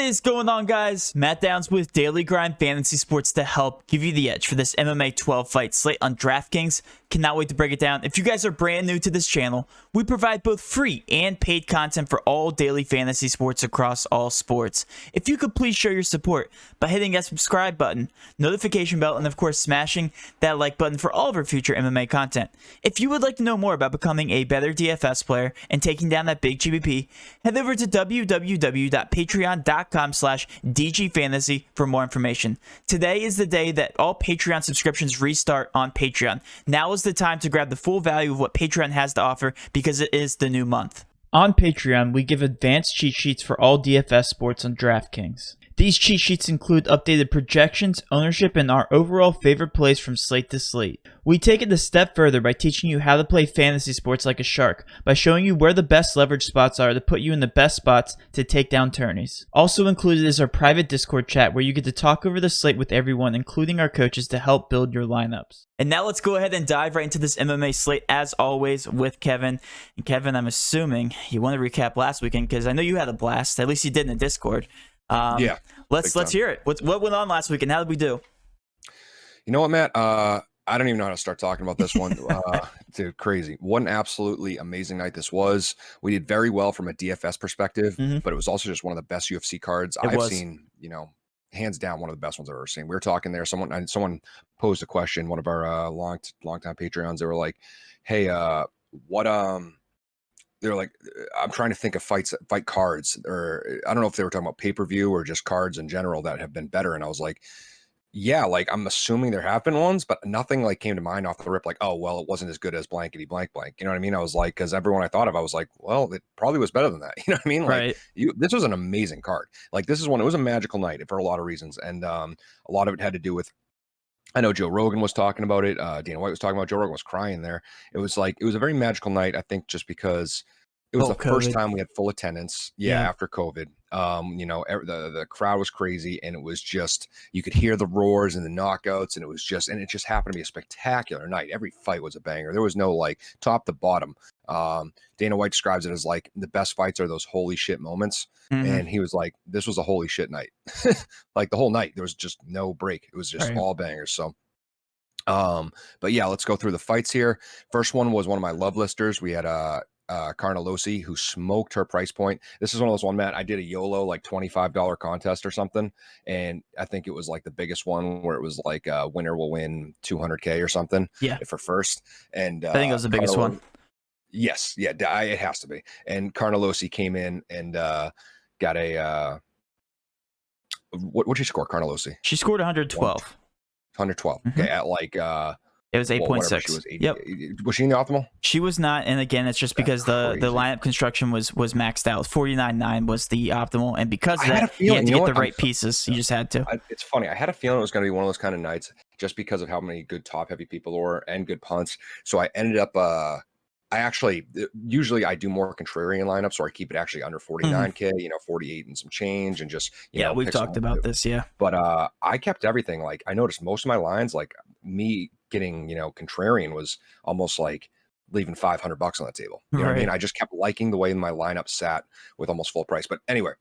is going on, guys? Matt Downs with Daily Grind Fantasy Sports to help give you the edge for this MMA 12 fight slate on DraftKings. Cannot wait to break it down. If you guys are brand new to this channel, we provide both free and paid content for all daily fantasy sports across all sports. If you could please show your support by hitting that subscribe button, notification bell, and of course smashing that like button for all of our future MMA content. If you would like to know more about becoming a better DFS player and taking down that big GBP, head over to www.patreon.com/DGFantasy for more information. Today is the day that all Patreon subscriptions restart on Patreon. Now is the time to grab the full value of what Patreon has to offer because it is the new month. On Patreon, we give advanced cheat sheets for all DFS sports on DraftKings. These cheat sheets include updated projections, ownership, and our overall favorite plays from slate to slate. We take it a step further by teaching you how to play fantasy sports like a shark, by showing you where the best leverage spots are to put you in the best spots to take down tourneys. Also included is our private Discord chat where you get to talk over the slate with everyone, including our coaches, to help build your lineups. And now let's go ahead and dive right into this MMA slate, as always, with Kevin. And Kevin, I'm assuming you want to recap last weekend because I know you had a blast. At least you did in the Discord. Yeah, let's hear it. What went on last week and how did we do? You know what, Matt? I don't even know how to start talking about this one. Dude, crazy. What an absolutely amazing night this was. We did very well from a DFS perspective, but it was also just one of the best UFC cards I've seen, you know, hands down one of the best ones I've ever seen. We were talking there. Someone posed a question, one of our longtime Patreons. They were like, hey, they're like, I'm trying to think of fight cards, or I don't know if they were talking about pay-per-view or just cards in general that have been better. And I was like, yeah, like I'm assuming there have been ones, but nothing like came to mind off the rip. Like, oh, well, it wasn't as good as blankety blank blank. You know what I mean? I was like, because everyone I thought of, I was like, well, it probably was better than that. You know what I mean? Right. Like, this was an amazing card. Like, this is one. It was a magical night for a lot of reasons, and a lot of it had to do with. I know Joe Rogan was talking about it. Dana White was talking about it. Joe Rogan was crying there. It was like, it was a very magical night, I think, just because it was the first time we had full attendance. Yeah. After COVID. You know, the crowd was crazy, and it was just, you could hear the roars and the knockouts, and it just happened to be a spectacular night. Every fight was a banger. There was no like top to bottom. Dana White describes it as like the best fights are those holy shit moments. And he was like, this was a holy shit night. Like the whole night, there was just no break. It was just all bangers. So, but yeah, let's go through the fights here. First one was one of my love listers. We had Carnelossi, who smoked her price point. This is one of those Matt, I did a YOLO like $25 contest or something, and I think it was like the biggest one where it was like winner will win 200K or something for first. And I think it was the biggest one. Yes, yeah, it has to be. And Carnelossi came in and got a what did she score? Carnelossi, she scored 112. 112. Okay, at like it was 8.6. She was 80. Yep. Was she in the optimal? She was not, and again, it's just because the lineup construction was maxed out. 49.9 was the optimal, and because of that, you had to get the right pieces. You just had to. It's funny. I had a feeling it was going to be one of those kind of nights, just because of how many good top heavy people were and good punts. So I ended up. Usually I do more contrarian lineups, or I keep it actually under 49K, you know, 48 and some change, and just you know, we've talked about this, But I kept everything. Like I noticed most of my lines, like me getting, you know, contrarian was almost like leaving $500 on the table. You know what I mean? I just kept liking the way my lineup sat with almost full price. But anyway,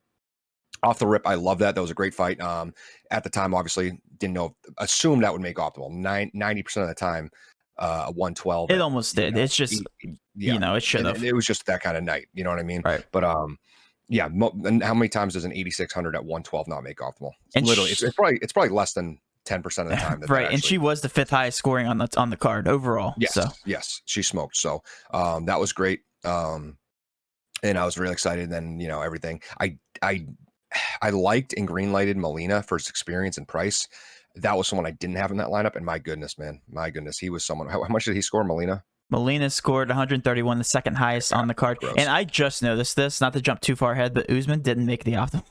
off the rip, I love that. That was a great fight. At the time, obviously didn't know, assumed that would make optimal. 90% of the time. 112. It almost did. It's just, you know, it should have. It was just that kind of night. You know what I mean? Right. But yeah. And how many times does an 8,600 at 112 not make optimal? It's probably less than 10% of the time. Right. And she was the fifth highest scoring on the card overall. Yes. So. Yes. She smoked. So that was great. And I was really excited. And then, you know, everything I liked and green lighted Molina for his experience and price. That was someone I didn't have in that lineup, and my goodness, man, he was someone. How much did he score, Molina? Molina scored 131, the second highest on the card. Gross. And I just noticed this, not to jump too far ahead, but Usman didn't make the optimal.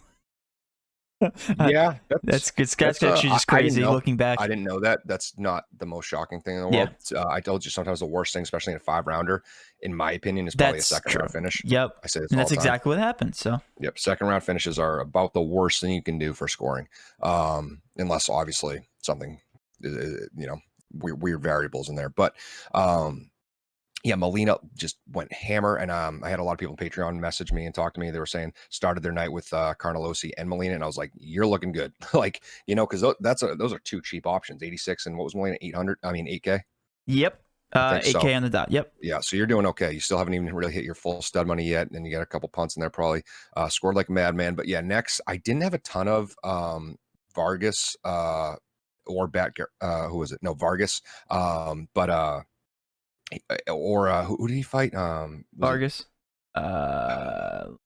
Yeah, that's actually just crazy looking back. I didn't know that. That's not the most shocking thing in the world. I told you sometimes the worst thing, especially in a 5-rounder, in my opinion, is probably a second round finish. Yep, I say this and all that's the time. exactly what happened. So yep, second round finishes are about the worst thing you can do for scoring, unless obviously something, you know, weird variables in there. But yeah, Molina just went hammer, and I had a lot of people on Patreon message me and talk to me. They were saying started their night with Carnelossi and Molina, and I was like, "You're looking good," like because those are two cheap options, 86 and what was Molina, 800? I mean 8K. Yep. I think 8K so. on the dot. Yep. Yeah, so you're doing okay. You still haven't even really hit your full stud money yet, and then you got a couple punts in there probably. Scored like a madman, but yeah, next I didn't have a ton of Vargas or who was it? No, Vargas. But or who did he fight? Vargas.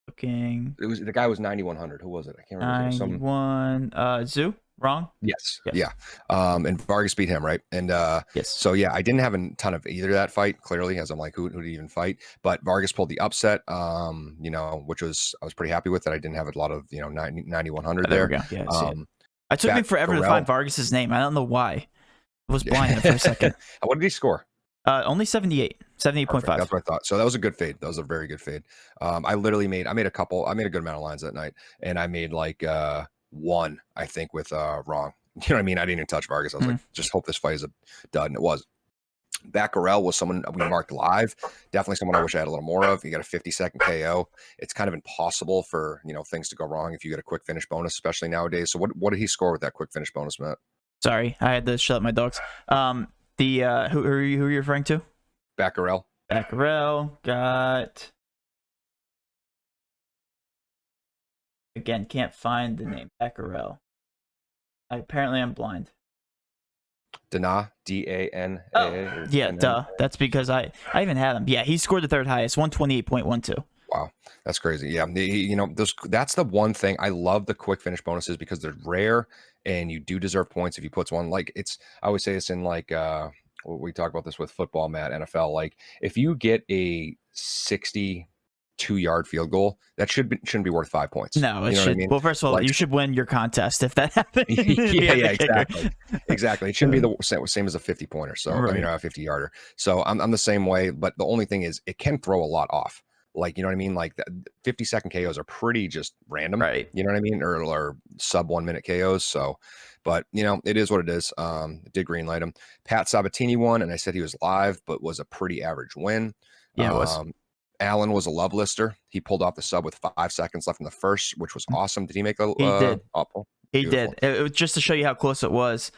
Looking. It was the guy was 9100. Who was it? I can't remember. 91. Zoo. Wrong. Yes. Yes. Yeah. And Vargas beat him, right? And Yes. so yeah, I didn't have a ton of either of that fight, clearly, as I'm like, who did he even fight? But Vargas pulled the upset, which I was pretty happy with that. I didn't have a lot of 9100 There there. we go. Yeah. I see it. It took me forever to find Vargas's name. I don't know why. I was blind for a second. What did he score? Only 78. 78.5. That's what I thought. So that was a good fade. That was a very good fade. I made a good amount of lines that night, and I made like one, I think, with wrong. You know what I mean? I didn't even touch Vargas. I was like, just hope this fight is a dud, and it was. Baccarel was someone we marked live. Definitely someone I wish I had a little more of. You got a 50-second KO. It's kind of impossible for things to go wrong if you get a quick finish bonus, especially nowadays. So what did he score with that quick finish bonus, Matt? Sorry, I had to shut up my dogs. Who are you referring to? Baccarel. Baccarel got. Again, can't find the name Baccarel. Apparently, I'm blind. Dana, D-A-N-A. Oh, yeah, duh. That's because I even had him. Yeah, he scored the third highest, 128.12. Wow, that's crazy. Yeah, that's the one thing I love, the quick finish bonuses, because they're rare and you do deserve points if you put one. Like I always say this in like we talk about this with football, Matt, NFL. Like if you get a 62-yard field goal, that shouldn't be worth 5 points. No, it should. What I mean? Well, first of all, like, you should win your contest if that happens. yeah, exactly. It shouldn't be the same as a 50-pointer. So right. I mean, a 50-yarder. So I'm the same way. But the only thing is, it can throw a lot off. Like, you know what I mean? Like 50-second KOs are pretty just random, right? You know what I mean? Or sub 1 minute KOs. So, but it is what it is. Did greenlight him. Pat Sabatini won, and I said he was live, but was a pretty average win. Yeah, it was. Allen was a love lister. He pulled off the sub with 5 seconds left in the first, which was awesome. Did he make a? He did. He Beautiful. did. It was just to show you how close it was.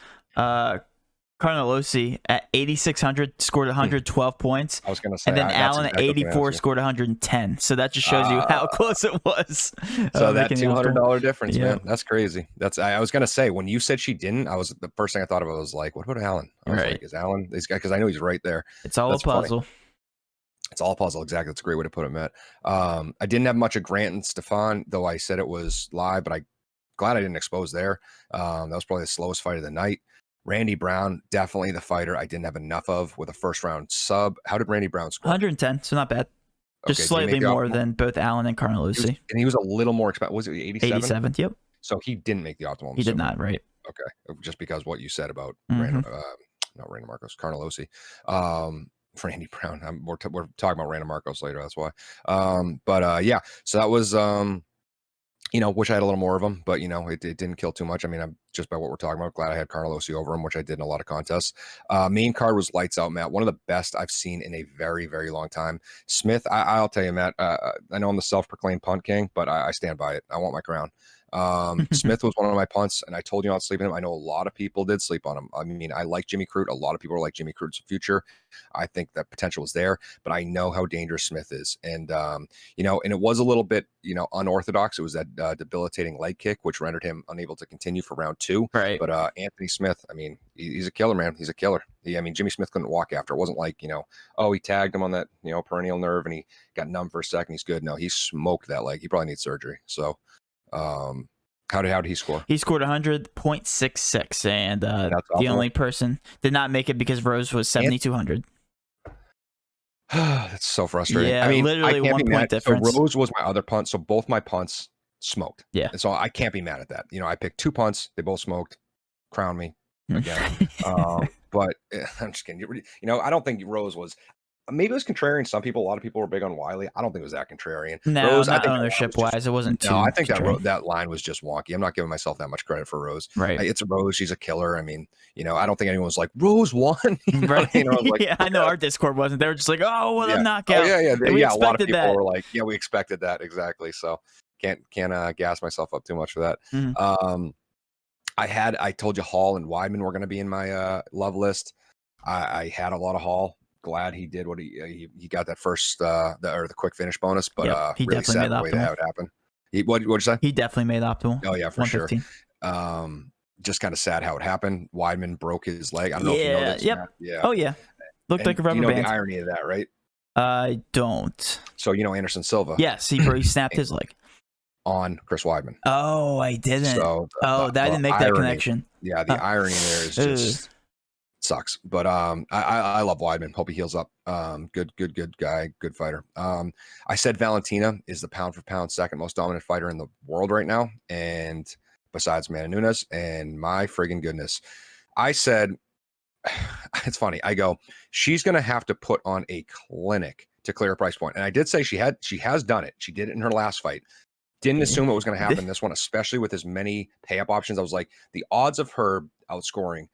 Carnelossi at 8,600 scored 112 points. I was going to say, and then Allen at 84 scored 110. So that just shows you how close it was. So that $200 difference, yeah. Man, that's crazy. I was going to say, when you said she didn't, the first thing I thought of was like, what about Allen? I was like, is Allen this guy? Because I know he's right there. It's all a puzzle. Funny. It's all a puzzle. Exactly. That's a great way to put it, Matt. I didn't have much of Grant and Stefan, though I said it was live, but I'm glad I didn't expose there. That was probably the slowest fight of the night. Randy Brown, definitely the fighter I didn't have enough of with a first round sub. How did Randy Brown score? 110, so not bad. Just slightly more than both Allen and Carnelossi. And he was a little more expensive. Was it 87? 87, yep. So he didn't make the optimal. He did not, right? Okay. Just because what you said about Randy Marcos, Carnelossi. Randy Brown. We're talking about Random Marcos later. That's why. Yeah. So that was wish I had a little more of them, but it didn't kill too much. I mean, I'm just by what we're talking about, glad I had Carnelossi over him, which I did in a lot of contests. Main card was lights out, Matt. One of the best I've seen in a very, very long time. Smith, I'll tell you, Matt. I know I'm the self-proclaimed punt king, but I stand by it. I want my crown. Smith was one of my punts, and I told you not to sleep on him. I know a lot of people did sleep on him. I mean, I like Jimmy Crute. A lot of people are like Jimmy Crute's future. I think that potential is there, but I know how dangerous Smith is. And, and it was a little bit, unorthodox. It was that debilitating leg kick, which rendered him unable to continue for round 2. Right. But Anthony Smith, I mean, he's a killer, man. He's a killer. Jimmy Smith couldn't walk after. It wasn't like, he tagged him on that, perennial nerve and he got numb for a second. He's good. No, he smoked that leg. He probably needs surgery. So, how did he score? He scored 100.66, and the only person did not make it because Rose was 7,200. That's so frustrating. Yeah, I mean, literally 1 point difference. So Rose was my other punt, so both my punts smoked. Yeah. And so I can't be mad at that. I picked 2 punts, they both smoked. Crown me again. But I'm just kidding. I don't think Rose was maybe it was contrarian. Some people, a lot of people were big on Wiley. I don't think it was that contrarian. No, Rose, I not think ownership wise, it wasn't too. no, I think contrarian. that line was just wonky. I'm not giving myself that much credit for Rose. Right. It's a Rose. She's a killer. I mean, I don't think anyone was like Rose won. Right. I was like, yeah, I know our Discord wasn't. They were just like, oh, well, yeah. a knockout. Oh, yeah. We A lot of people that. were like, yeah, we expected that exactly. So can't gas myself up too much for that. Mm-hmm. I told you Hall and Weidman were going to be in my love list. I had a lot of Hall. Glad he did what he got that first the quick finish bonus, but he really sad the way that happened. What'd you say? He definitely made optimal. Oh yeah, for sure. Just kind of sad how it happened. Weidman broke his leg. I don't know if you know this. Yep. Yeah. Oh yeah. Looked like a rubber band. You know the irony of that, right? I don't. So Anderson Silva. Yes, he snapped his leg on Chris Weidman. Oh, I didn't. So I didn't make that connection. Yeah, the irony there is just sucks. But I love Weidman. Hope he heals up. Good guy, good fighter. I said Valentina is the pound for pound second most dominant fighter in the world right now, and besides Amanda Nunes, and my friggin' goodness, I said, it's funny. I go, she's gonna have to put on a clinic to clear a price point, and I did say she has done it. She did it in her last fight. Didn't assume it was going to happen this one, especially with as many pay-up options. I was like, the odds of her outscoring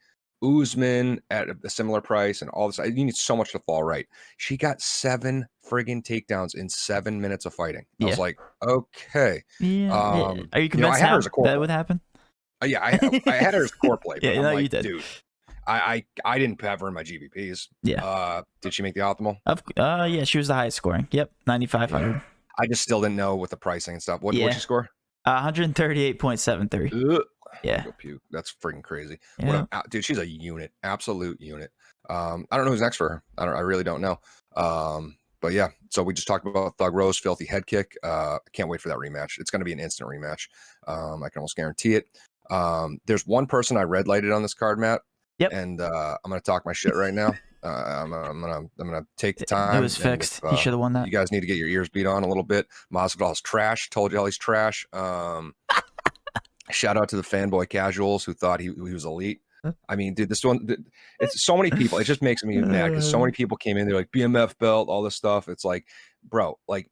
Usman at a similar price and all this, you need so much to fall right. She got 7 friggin' takedowns in 7 minutes of fighting. I was like, okay. Yeah. Are you convinced that would happen? Yeah, I had her as core play. But I'm like, you did. Dude, I didn't have her in my GBPs. Yeah. Did she make the optimal? Yeah, she was the highest scoring. Yep, 9,500. Yeah. I just still didn't know with the pricing and stuff. What'd you score? 138.73. Yeah. That's freaking crazy. Yeah. Dude, she's a unit, absolute unit. I don't know who's next for her. I really don't know. But yeah, so we just talked about Thug Rose, filthy head kick. Can't wait for that rematch. It's going to be an instant rematch. I can almost guarantee it. There's one person I red lighted on this card, Matt. Yep. And I'm going to talk my shit right now. I'm gonna take the time. It was fixed. He should have won that. You guys need to get your ears beat on a little bit. Masvidal's trash. Told you all he's trash. Shout out to the fanboy casuals who thought he was elite. I mean, dude, this one, it's so many people. It just makes me mad because so many people came in. They're like BMF belt, all this stuff. It's like, bro, like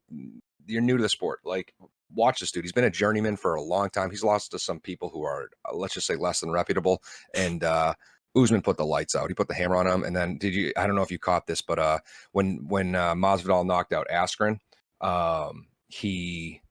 you're new to the sport. Like, watch this dude. He's been a journeyman for a long time. He's lost to some people who are, let's just say, less than reputable. And Usman put the lights out. He put the hammer on him. And then I don't know if you caught this, but when Masvidal knocked out Askren, he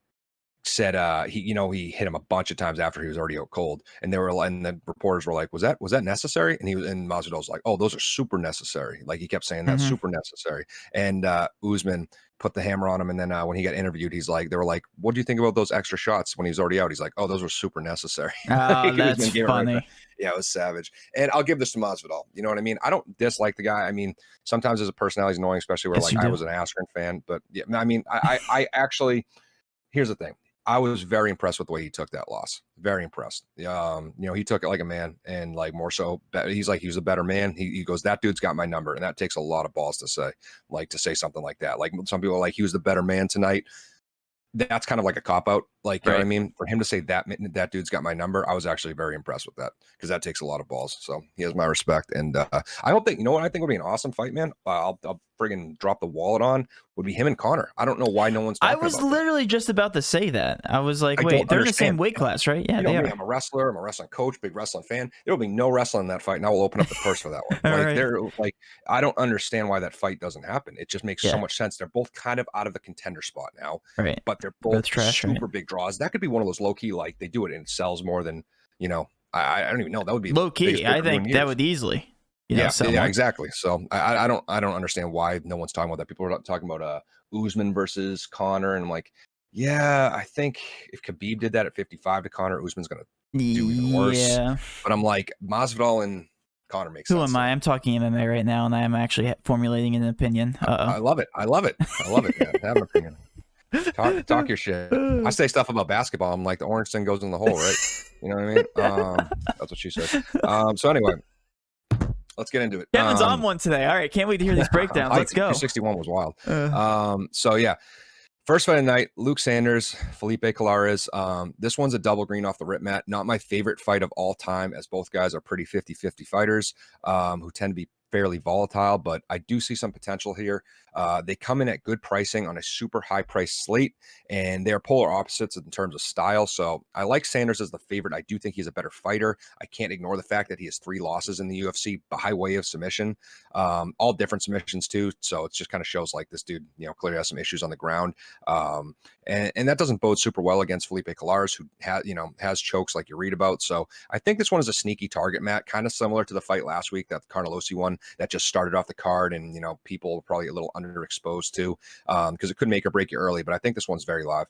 said he hit him a bunch of times after he was already out cold. And the reporters were like, was that necessary? And Masvidal was like, oh, those are super necessary. Like he kept saying that, super necessary. And Usman put the hammer on him. And then when he got interviewed, they were like, what do you think about those extra shots when he was already out? He's like, oh, those were super necessary. Oh, that's funny. Yeah, it was savage. And I'll give this to Masvidal. You know what I mean? I don't dislike the guy. I mean, sometimes his personality is annoying, especially where I was an Askren fan. But yeah, I mean, I actually, here's the thing. I was very impressed with the way he took that loss. Very impressed. He took it like a man, and like more so, he was a better man. He goes, that dude's got my number, and that takes a lot of balls to say something like that. Like some people are like, he was the better man tonight. That's kind of like a cop out. Like, you know what I mean? For him to say that dude's got my number, I was actually very impressed with that because that takes a lot of balls. So he has my respect. And I hope you know what I think would be an awesome fight, man. I'll friggin' drop the wallet on would be him and Connor. I don't know why no one's talking about I was literally just about to say that. I was like, wait, they're in the same weight class, right? Yeah, they are. I'm a wrestler. I'm a wrestling coach, big wrestling fan. There will be no wrestling in that fight, and I will open up the purse for that one. I don't understand why that fight doesn't happen. It just makes so much sense. They're both kind of out of the contender spot now, right? But they're both super big draws. That could be one of those low key, like they do it and it sells more than I don't even know. That would be low key. I think that would easily. Yeah, exactly. So I don't understand why no one's talking about that. People are talking about Usman versus Connor, and I'm like, yeah, I think if Khabib did that at 55 to Connor, Usman's gonna do even worse. Yeah. But I'm like, Masvidal and Connor makes sense. Who am I? I'm talking MMA right now, and I am actually formulating an opinion. I love it, man. Have an opinion. Talk your shit. I say stuff about basketball. I'm like, the orange thing goes in the hole, right? You know what I mean? That's what she said. So anyway, let's get into it. Kevin's on one today. All right, can't wait to hear these breakdowns. Let's go. 261 was wild. So yeah, first fight of the night, Luke Sanders, Felipe Colares. This one's a double green off the rip, Matt. Not my favorite fight of all time, as both guys are pretty 50-50 fighters who tend to be fairly volatile, but I do see some potential here. They come in at good pricing on a super high price slate, and they're polar opposites in terms of style. So I like Sanders as the favorite. I do think he's a better fighter. I can't ignore the fact that he has 3 losses in the UFC by way of submission, all different submissions too. So it just kind of shows like this dude, clearly has some issues on the ground. And that doesn't bode super well against Felipe Colares, who has chokes like you read about. So I think this one is a sneaky target, Matt, kind of similar to the fight last week, that Carnelossi one that just started off the card, and people were probably a little underexposed to, because it could make or break you early. But I think this one's very live.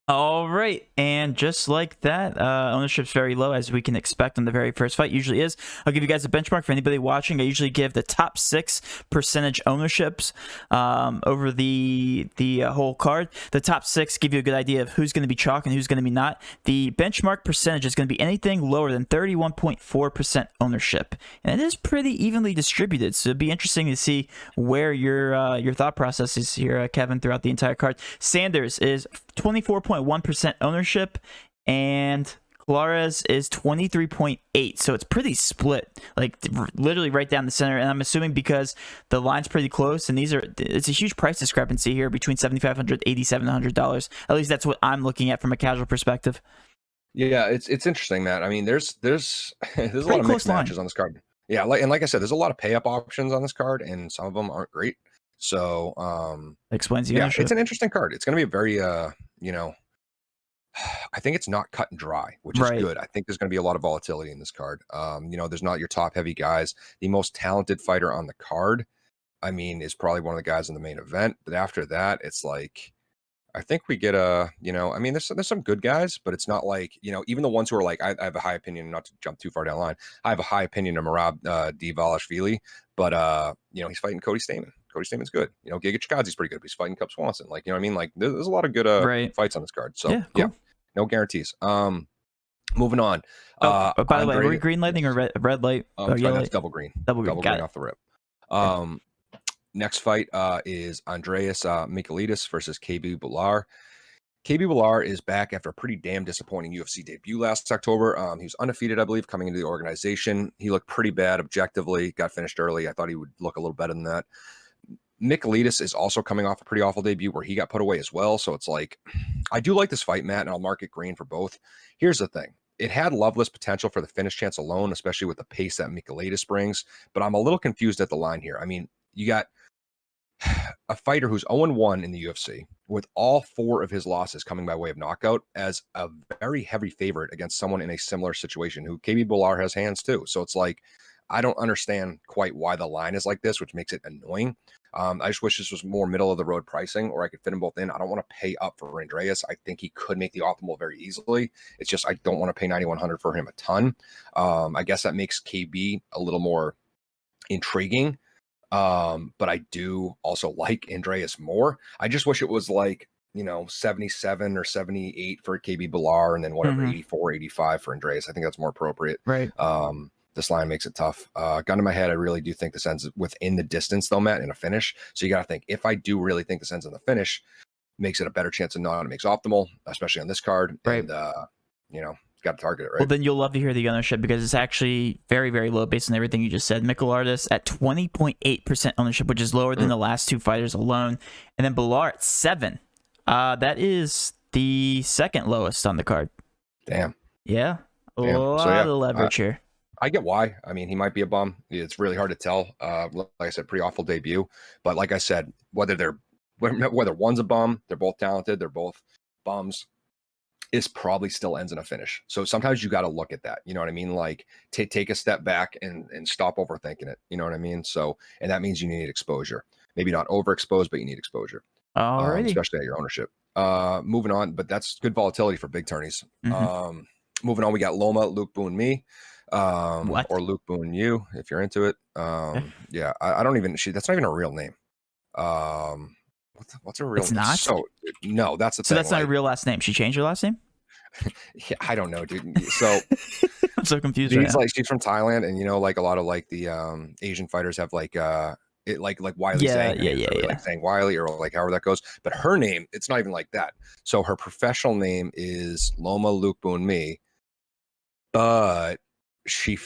All right, and just like that, ownership's very low, as we can expect on the very first fight. Usually is. I'll give you guys a benchmark for anybody watching. I usually give the top 6 percentage ownerships over the whole card. The top 6 give you a good idea of who's going to be chalk and who's going to be not. The benchmark percentage is going to be anything lower than 31.4% ownership, and it is pretty evenly distributed. So it'd be interesting to see where your thought process is here, Kevin, throughout the entire card. Sanders is 24.1% ownership, and Colares is 23.8%. So it's pretty split, like literally right down the center. And I'm assuming because the line's pretty close, and it's a huge price discrepancy here between $7,500 $8,700. At least that's what I'm looking at from a casual perspective. Yeah, it's interesting, Matt. I mean, there's a lot of mixed matches on this card. Yeah, like I said, there's a lot of pay up options on this card, and some of them aren't great. So explains the ownership. It's an interesting card. It's going to be a very I think it's not cut and dry, which is good. I think there's going to be a lot of volatility in this card. There's not your top heavy guys. The most talented fighter on the card, I mean, is probably one of the guys in the main event. But after that, it's like, I think we get there's some good guys, but it's not like, even the ones who are like, I have a high opinion, not to jump too far down the line, I have a high opinion of Merab Dvalishvili, but he's fighting Cody Stamann. Cody Stamann's good. Giga Chikadze's pretty good, but he's fighting Cup Swanson. Like, I mean? Like, there's a lot of good fights on this card. So yeah, cool. No guarantees. Moving on. By the way, are we green lightning or red light? Sorry, that's double green. Double green off the rip. Next fight is Andreas Mikulidas versus KB Bular. KB Bular is back after a pretty damn disappointing UFC debut last October. He was undefeated, I believe, coming into the organization. He looked pretty bad objectively, got finished early. I thought he would look a little better than that. Mikulidas is also coming off a pretty awful debut where he got put away as well. So it's like, I do like this fight, Matt, and I'll mark it green for both. Here's the thing. It had loveless potential for the finish chance alone, especially with the pace that Mikulidas brings. But I'm a little confused at the line here. I mean, you got a fighter who's 0-1 in the UFC with all 4 of his losses coming by way of knockout as a very heavy favorite against someone in a similar situation who KB Bular has hands too. So it's like, I don't understand quite why the line is like this, which makes it annoying. I just wish this was more middle of the road pricing, or I could fit them both in. I don't want to pay up for Andreas. I think he could make the optimal very easily. It's just, I don't want to pay $9,100 for him a ton. I guess that makes KB a little more intriguing. But I do also like Andreas more. I just wish it was like, 77 or 78 for KB Bular, and then whatever, 84, 85 for Andreas. I think that's more appropriate. Right. This line makes it tough. Gun to my head, I really do think this ends within the distance, though, Matt, in a finish. So you got to think, if I do really think this ends in the finish, makes it a better chance of not. It makes optimal, especially on this card. Right. And, got to target it, right? Well, then you'll love to hear the ownership, because it's actually very, very low based on everything you just said. Mikulidas at 20.8% ownership, which is lower than the last 2 fighters alone. And then Bular at 7%. That is the second lowest on the card. Damn. Yeah. A lot of leverage here. I get why. I mean, he might be a bum. It's really hard to tell. Like I said, pretty awful debut. But like I said, whether one's a bum, they're both talented, they're both bums, this probably still ends in a finish. So sometimes you got to look at that. You know what I mean? Like take a step back and stop overthinking it. You know what I mean? So, and that means you need exposure. Maybe not overexposed, but you need exposure. Especially at your ownership. Moving on, but that's good volatility for big tourneys. Moving on, we got Loma, Lookboonmee. Or Lookboonmee, if you're into it. Yeah, I don't even. That's not even a real name. What's a real? It's not. So no, that's the thing. So that's not a real last name. She changed her last name. Yeah, I don't know, dude. So I'm so confused. She's from Thailand, and like a lot of like the Asian fighters have like like Wiley Zhang, like Zhang Wiley, or like however that goes. But her name, it's not even like that. So her professional name is Loma Lookboonmee, but she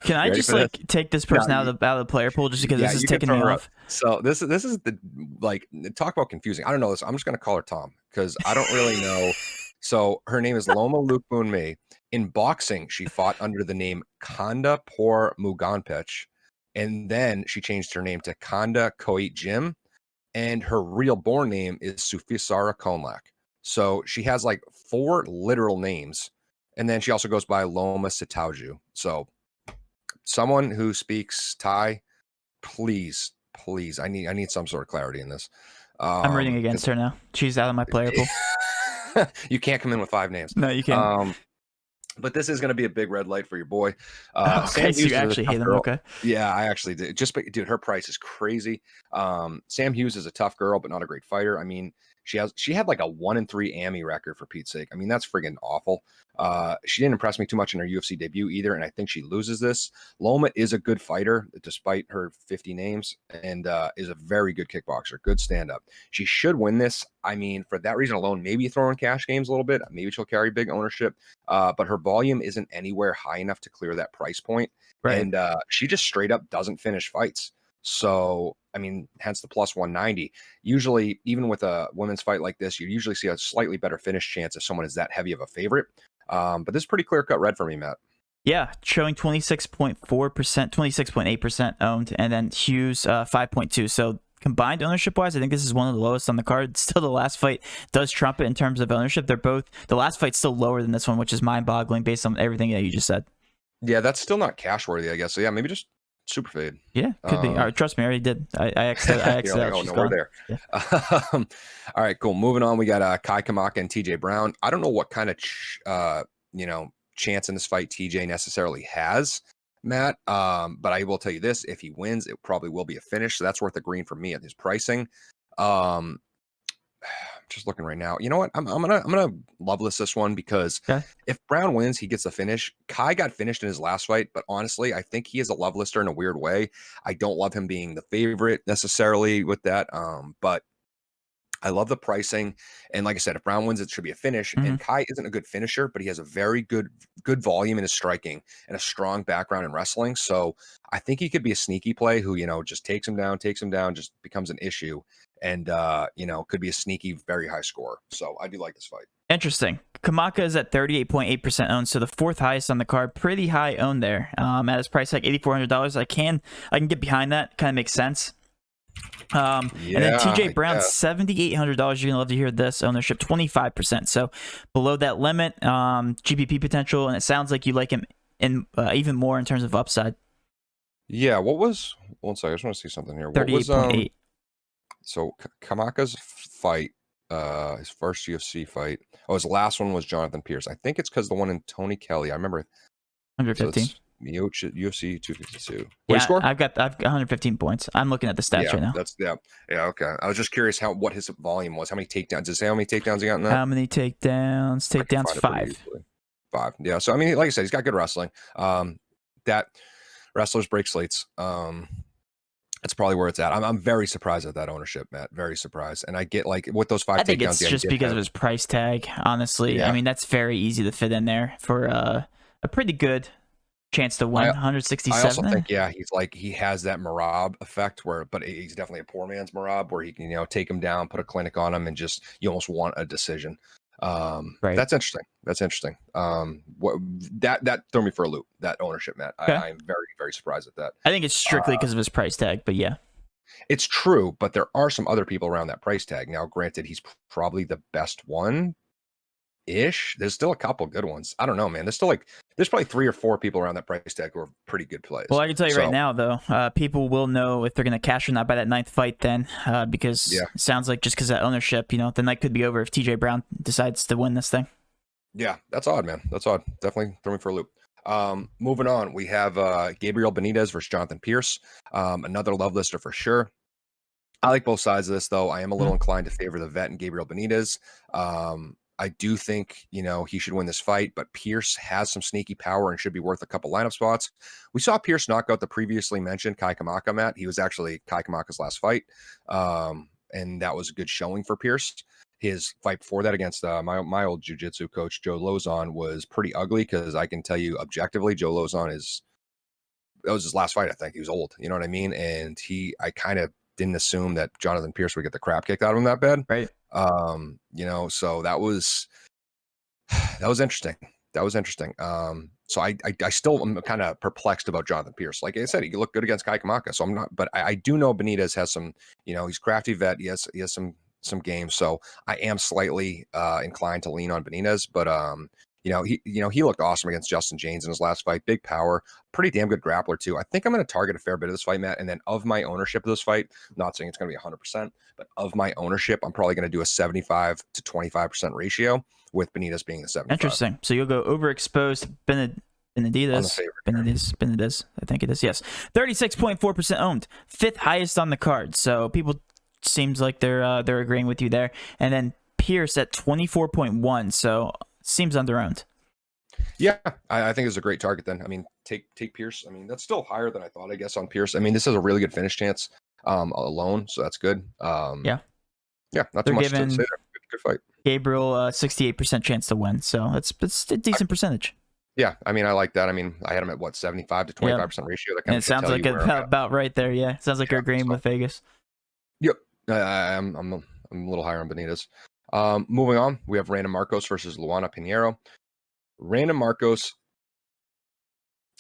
Can I just like take this person out of the player pool just because this is taking me off? So this is the like talk about confusing. I don't know this. I'm just gonna call her Tom because I don't really know. So her name is Loma Lookboonmee. In boxing, she fought under the name Kanda Por Muganpech, and then she changed her name to Kanda Koit Jim, and her real born name is Sufisara Konlak. So she has like 4 literal names, and then she also goes by Loma Sitauju. So someone who speaks Thai, please, I need some sort of clarity in this. I'm rooting against her now. She's out of my player pool. You can't come in with 5 names. No, you can't. But this is going to be a big red light for your boy. Okay, so you actually hate him. Okay. Yeah, I actually did. Dude, her price is crazy. Sam Hughes is a tough girl, but not a great fighter. I mean, she had like a 1-3 AMI record, for Pete's sake. I mean, that's friggin' awful. She didn't impress me too much in her UFC debut either, and I think she loses this. Loma is a good fighter, despite her 50 names, and is a very good kickboxer, good stand-up. She should win this. I mean, for that reason alone, maybe throw in cash games a little bit. Maybe she'll carry big ownership, but her volume isn't anywhere high enough to clear that price point. Right. And she just straight up doesn't finish fights. So, I mean, hence the plus 190. Usually, even with a women's fight like this, you usually see a slightly better finish chance if someone is that heavy of a favorite. But this is pretty clear-cut red for me, Matt. Yeah, showing 26.4%, 26.8% owned, and then Hughes 5.2%. So combined ownership-wise, I think this is one of the lowest on the card. Still, the last fight does trump it in terms of ownership. They're both, the last fight's still lower than this one, which is mind-boggling based on everything that you just said. Yeah, that's still not cash-worthy, I guess. So yeah, maybe just super fade. Yeah, could be. All right, trust me, I already did. I exited. Like, oh, no, we're there. Yeah. All right, cool. Moving on, we got Kai Kamaka and TJ Brown. I don't know what kind of chance in this fight TJ necessarily has, Matt. But I will tell you this: if he wins, it probably will be a finish. So that's worth the green for me at his pricing. Just looking right now. You know what? I'm gonna Loveless this one because if Brown wins, he gets the finish. Kai got finished in his last fight, but honestly, I think he is a Lovelister in a weird way. I don't love him being the favorite necessarily with that. But I love the pricing. And like I said, if Brown wins, it should be a finish. Mm-hmm. And Kai isn't a good finisher, but he has a very good volume in his striking and a strong background in wrestling. So I think he could be a sneaky play who, just takes him down, just becomes an issue. And, could be a sneaky, very high score. So I do like this fight. Interesting. Kamaka is at 38.8% owned, so the 4th highest on the card. Pretty high owned there. At his price, like $8,400. I can get behind that. Kind of makes sense. And then TJ Brown, $7,800. You're gonna love to hear this. Ownership 25%. So below that limit. GPP potential, and it sounds like you like him in even more in terms of upside. Yeah. What was? One second. I just want to see something here. 38.8. So Kamaka's fight, his first UFC fight. Oh, his last one was Jonathan Pierce. I think it's because the one in Tony Kelly. I remember 115. So UFC 252. Yeah, score? I've got 115 points. I'm looking at the stats right now. Okay. I was just curious what his volume was. How many takedowns? Does it say how many takedowns he got in that? How many takedowns? Takedowns 5. 5. Yeah. So I mean, like I said, he's got good wrestling. That wrestlers break slates. That's probably where it's at. I'm very surprised at that ownership, Matt. Very surprised. And I get like with those 5 takedowns. I think it's just because of his price tag, honestly. Yeah. I mean, that's very easy to fit in there for a pretty good chance to win. 167. I also think, he has that Marab effect but he's definitely a poor man's Marab where he can, take him down, put a clinic on him, and just you almost want a decision. Right. That's interesting. That threw me for a loop, that ownership, Matt. Okay. I'm very, very surprised at that. I think it's strictly because of his price tag, but yeah. It's true, but there are some other people around that price tag. Now, granted, he's probably the best one-ish. There's still a couple good ones. I don't know, man. There's probably 3 or 4 people around that price tag who are pretty good plays. Well, I can tell you right now, though, people will know if they're going to cash or not by that 9th fight then, because it sounds like just because of that ownership, the night could be over if TJ Brown decides to win this thing. Yeah, that's odd, man. That's odd. Definitely throw me for a loop. Moving on, we have Gabriel Benitez versus Jonathan Pierce. Another love lister for sure. I like both sides of this, though. I am a little inclined to favor the vet and Gabriel Benitez. I do think, he should win this fight, but Pierce has some sneaky power and should be worth a couple lineup spots. We saw Pierce knock out the previously mentioned Kai Kamaka, Matt. He was actually Kai Kamaka's last fight, and that was a good showing for Pierce. His fight before that against my old jiu-jitsu coach, Joe Lozon, was pretty ugly because I can tell you objectively, Joe Lozon is that was his last fight. I think he was old. You know what I mean? And I kind of didn't assume that Jonathan Pierce would get the crap kicked out of him that bad. Right. You know, so that was interesting. That was interesting. So I still am kind of perplexed about Jonathan Pierce. Like I said, he looked good against Kai Kamaka. So I'm not, but I do know Benitez has some, you know, he's crafty vet. He has some games. So I am slightly inclined to lean on Benitez, but he looked awesome against Justin James in his last fight. Big power, pretty damn good grappler too. I think I'm going to target a fair bit of this fight, Matt. And then of my ownership of this fight, not saying it's going to be 100%, but of my ownership, I'm probably going to do a 75 to 25% ratio with Benitez being the 75. Interesting. So you'll go overexposed Benitez. I think it is. Yes, 36.4% owned, 5th highest on the card. So people seems like they're agreeing with you there. And then Pierce at 24.1. So seems underowned. Yeah, I think it's a great target then. I mean, take Pierce. I mean, that's still higher than I thought, I guess, on Pierce. I mean, this is a really good finish chance alone, so that's good. Yeah, not too much to say there. Good fight. Gabriel, 68% chance to win, so it's a decent percentage. Yeah, I mean, I like that. I mean, I had him at 75 to 25% ratio. That kind and of it sounds like about right there. Yeah, it sounds like you're agreeing with Vegas. Yep, I'm a little higher on Benitez. Moving on, we have Random Marcos versus Luana Pinheiro. Random Marcos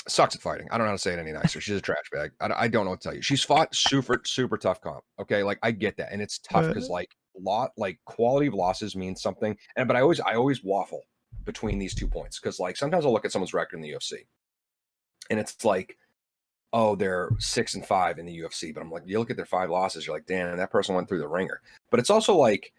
sucks at fighting. I don't know how to say it any nicer. She's a trash bag. I don't know what to tell you. She's fought super tough comp. Okay, like I get that, and it's tough because like quality of losses means something. But I always waffle between these 2 points because like sometimes I'll look at someone's record in the UFC, and it's like, oh, they're 6-5 in the UFC, but I'm like, you look at their 5 losses, you're like, damn, that person went through the ringer. But it's also like,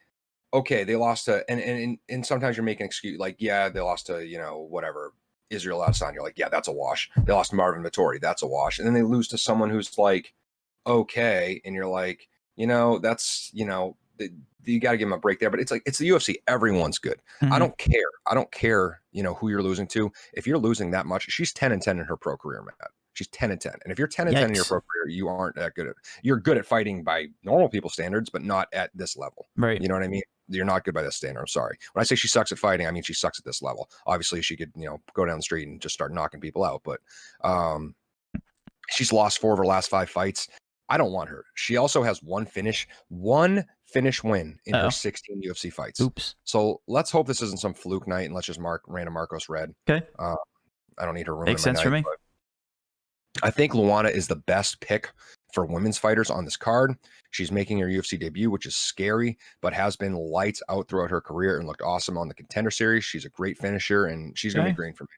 okay, they lost to, and sometimes you're making an excuse, like, yeah, they lost to, you know, whatever, Israel Adesanya. You're like, yeah, that's a wash. They lost to Marvin Vettori, that's a wash. And then they lose to someone who's like, okay, and you're like, you know, that's, you know, you got to give them a break there. But it's like, it's the UFC. Everyone's good. Mm-hmm. I don't care, you know, who you're losing to. If you're losing that much, she's 10-10 in her pro career, Matt. She's 10-10. And if you're 10-10 in your pro career, you aren't that good you're good at fighting by normal people standards, but not at this level. Right. You know what I mean? You're not good by this standard. I'm sorry. When I say she sucks at fighting, I mean she sucks at this level. Obviously, she could, you know, go down the street and just start knocking people out. But she's lost 4 of her last 5 fights. I don't want her. She also has one finish win in her 16 UFC fights. Oops. So let's hope this isn't some fluke night, and let's just mark Random Marcos red. Okay. I don't need her ruining Makes sense for me. I think Luana is the best pick for women's fighters on this card. She's making her UFC debut, which is scary, but has been lights out throughout her career and looked awesome on the Contender Series. She's a great finisher, and she's going to be green for me.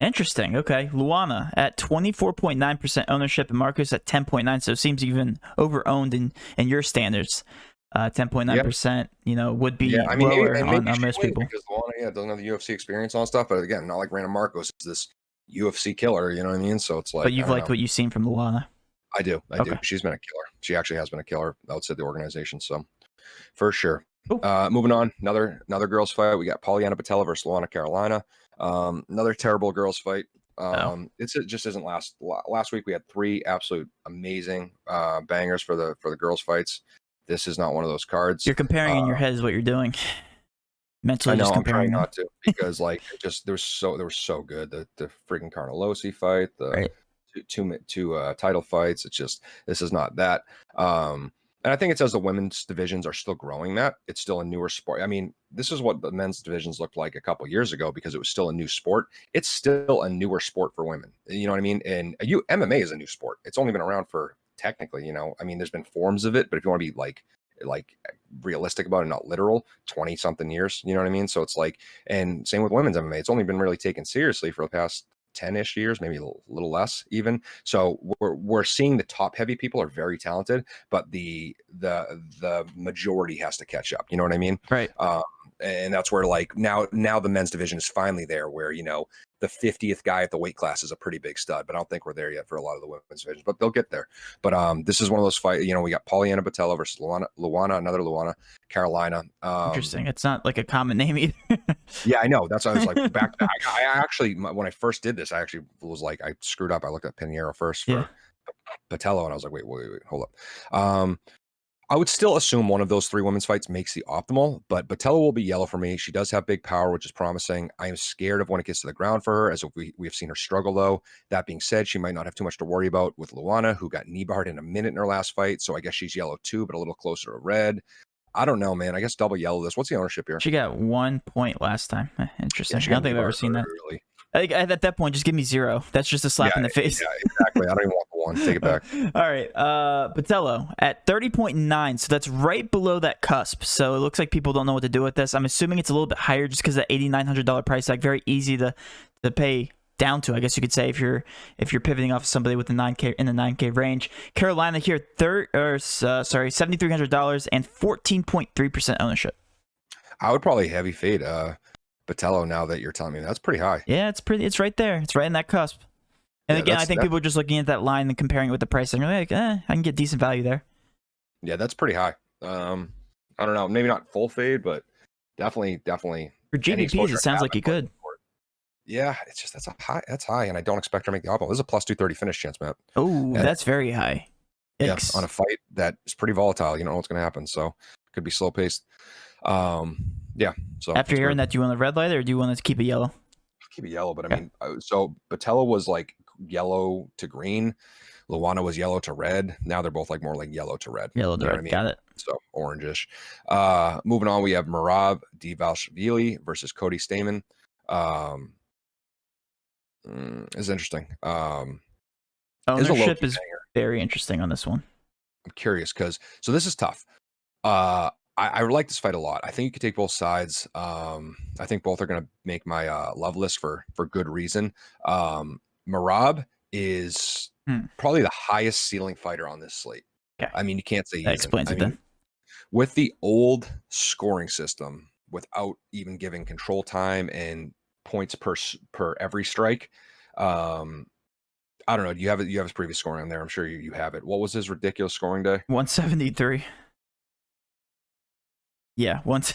Interesting. Okay. Luana at 24.9% ownership and Marcos at 10.9%. So it seems even over-owned in your standards. 10.9%, you know, would be lower on most people. Because Luana, doesn't have the UFC experience on stuff. But again, not like Random Marcos is this UFC killer, you know what I mean? So it's like, but you've liked what you've seen from Luana. I do. She's been a killer. She actually has been a killer outside the organization. So for sure. Moving on, another girls fight. We got Polyana Patella versus Luana Carolina. Another terrible girls fight. It just isn't last week. We had 3 absolute amazing bangers for the girls fights. This is not one of those cards. You're comparing in your head is what you're doing. Mentally, I know, just comparing. I'm trying not to because like they were so good. The freaking Carnelossi fight, the two title fights. It's just, this is not that. And I think it's as the women's divisions are still growing, Matt. It's still a newer sport. I mean, this is what the men's divisions looked like a couple years ago because it was still a new sport. It's still a newer sport for women. You know what I mean? And MMA is a new sport. It's only been around for technically, you know, I mean, there's been forms of it, but if you want to be like realistic about it, not literal, 20 something years, you know what I mean? So it's like, and same with women's MMA. It's only been really taken seriously for the past 10-ish years, maybe a little less even. So we're seeing the top heavy people are very talented, but the majority has to catch up. You know what I mean? Right. And that's where like now the men's division is finally there where, you know, the 50th guy at the weight class is a pretty big stud, but I don't think we're there yet for a lot of the women's divisions, but they'll get there. But this is one of those fights, you know, we got Polyana Patella versus another Luana Carolina. Interesting. It's not like a common name either. Yeah, I know. That's why I was like I actually, when I first did this, I actually was like, I screwed up. I looked at Pinheiro first for Patella and I was like, wait, hold up. I would still assume one of those 3 women's fights makes the optimal, but Patella will be yellow for me. She does have big power, which is promising. I am scared of when it gets to the ground for her, as we have seen her struggle, though. That being said, she might not have too much to worry about with Luana, who got knee barred in a minute in her last fight, so I guess she's yellow too, but a little closer to red. I don't know, man. I guess double yellow this. What's the ownership here? She got 1 point last time. Interesting. Yeah, I don't think I've ever seen that. Really. At that point, just give me 0. That's just a slap in the face. Yeah, exactly. I don't even want the 1. Take it back. All right. Patella at 30.9. So that's right below that cusp. So it looks like people don't know what to do with this. I'm assuming it's a little bit higher just because of that $8,900 price tag. Very easy to pay down to, I guess you could say, if you're pivoting off somebody with the 9K in the 9K range. Carolina here, $7,300 and 14.3% ownership. I would probably heavy fade Patella now that you're telling me. That's pretty high. Yeah, it's right there. It's right in that cusp. And yeah, again, I think people are just looking at that line and comparing it with the price, and you're like, I can get decent value there. Yeah, that's pretty high. I don't know, maybe not full fade, but definitely. For GBPs, it sounds like you could. Yeah, it's just that's high, and I don't expect her to make the optimal. This is a plus 230 finish chance, Matt. Oh, that's very high. Yes, on a fight that is pretty volatile. You don't know what's going to happen, so could be slow paced. Yeah. So after hearing that, do you want a red light or do you want to keep it yellow? Keep it yellow, but I mean, so Patella was like yellow to green. Luana was yellow to red. Now they're both like more like yellow to red. Yellow to red. I mean? Got it. So orangish. Moving on, we have Dvalishvili versus Cody Stamann. It's interesting. Ownership is very interesting on this one. I'm curious because this is tough. I like this fight a lot. I think you could take both sides. I think both are going to make my love list for good reason. Merab is probably the highest ceiling fighter on this slate. Okay. I mean, you can't say that explains it then. With the old scoring system, without even giving control time and points per every strike, I don't know. You have his previous scoring on there. I'm sure you have it. What was his ridiculous scoring day? 173. Yeah, once.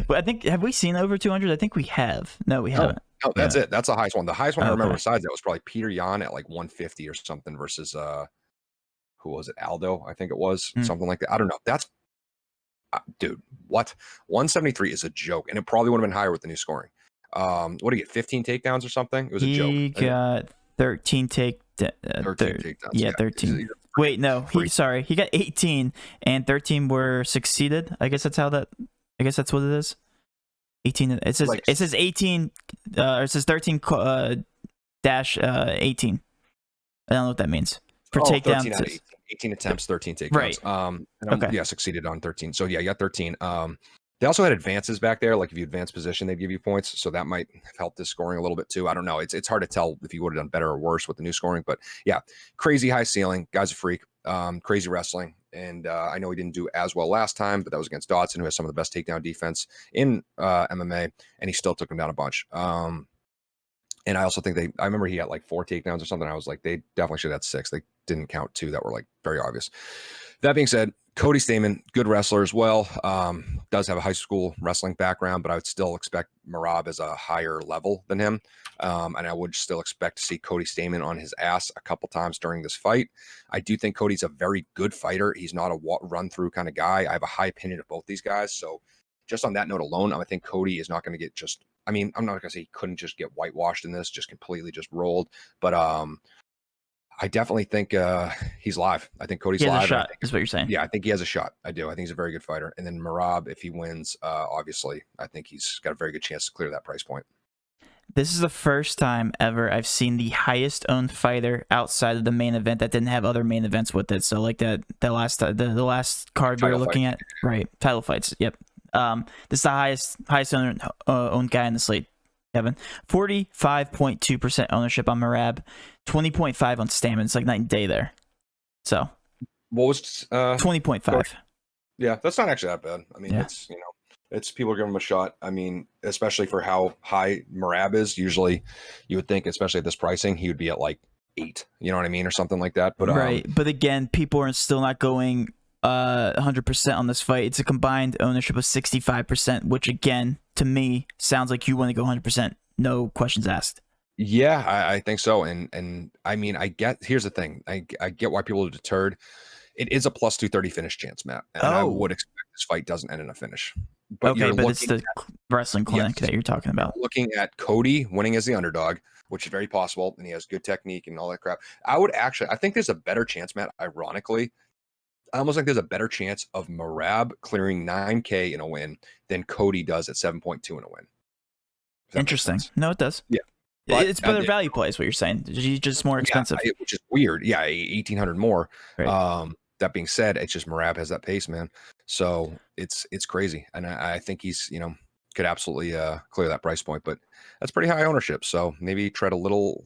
But I think, have we seen over 200? I think we have. No, we haven't. No, that's it. That's the highest one. The highest one I remember besides that was probably Peter Yan at like 150 or something versus who was it? Aldo, I think it was. Something like that. I don't know. That's dude, what? 173 is a joke, and it probably would have been higher with the new scoring. What did he get? 15 takedowns or something? It was a joke. He got 13 takedowns. Yeah, 13. Wait, no. He got 18 and 13 were succeeded. I guess that's what it is. 18. It says 18 or it says 13 dash 18. I don't know what that means. For takedowns. 18 attempts, 13 takedowns. Right. Yeah, succeeded on 13. So yeah, you got 13. They also had advances back there. Like if you advance position, they'd give you points. So that might have helped this scoring a little bit too. I don't know. It's hard to tell if you would have done better or worse with the new scoring. But yeah, crazy high ceiling. Guy's a freak. Crazy wrestling. And I know he didn't do as well last time, but that was against Dodson, who has some of the best takedown defense in MMA. And he still took him down a bunch. And I also think I remember he got like 4 takedowns or something. I was like, they definitely should have had 6. They didn't count 2 that were like very obvious. That being said, Cody Stamann, good wrestler as well. Does have a high school wrestling background, but I would still expect Merab as a higher level than him. And I would still expect to see Cody Stamann on his ass a couple times during this fight. I do think Cody's a very good fighter. He's not a run-through kind of guy. I have a high opinion of both these guys. So just on that note alone, I think Cody is not going to get I'm not going to say he couldn't just get whitewashed in this, just completely just rolled. But I definitely think he's live. I think Cody's live. Shot, is what you're saying. Yeah, I think he has a shot. I do. I think he's a very good fighter. And then Merab, if he wins, obviously, I think he's got a very good chance to clear that price point. This is the first time ever I've seen the highest owned fighter outside of the main event that didn't have other main events with it. So like the last card we were looking at, right? Title fights. Yep. This is the highest owned guy in the slate. Kevin, 45.2% ownership on Merab, 20.5 on Stamann. It's like night and day there. So, what was 20.5? Yeah, that's not actually that bad. I mean, it's people are giving him a shot. I mean, especially for how high Merab is. Usually, you would think, especially at this pricing, he would be at like 8. You know what I mean, or something like that. But right. But again, people are still not going 100% on this fight. It's a combined ownership of 65%, which again, to me, sounds like you want to go 100%. No questions asked. Yeah, I think so. And I mean, here's the thing. I get why people are deterred. It is a plus 230 finish chance, Matt. And I would expect this fight doesn't end in a finish. But okay, but it's the wrestling clinic that you're talking about. You're looking at Cody winning as the underdog, which is very possible, and he has good technique and all that crap. I think there's a better chance, Matt, ironically. I almost think there's a better chance of Merab clearing 9K in a win than Cody does at 7.2 in a win. Interesting. No, it does. Yeah. It's better value play is what you're saying. He's just more expensive. Yeah, which is weird. Yeah, 1,800 more. Right. That being said, it's just Merab has that pace, man. So it's crazy. And I think he's, could absolutely clear that price point, but that's pretty high ownership. So maybe tread a little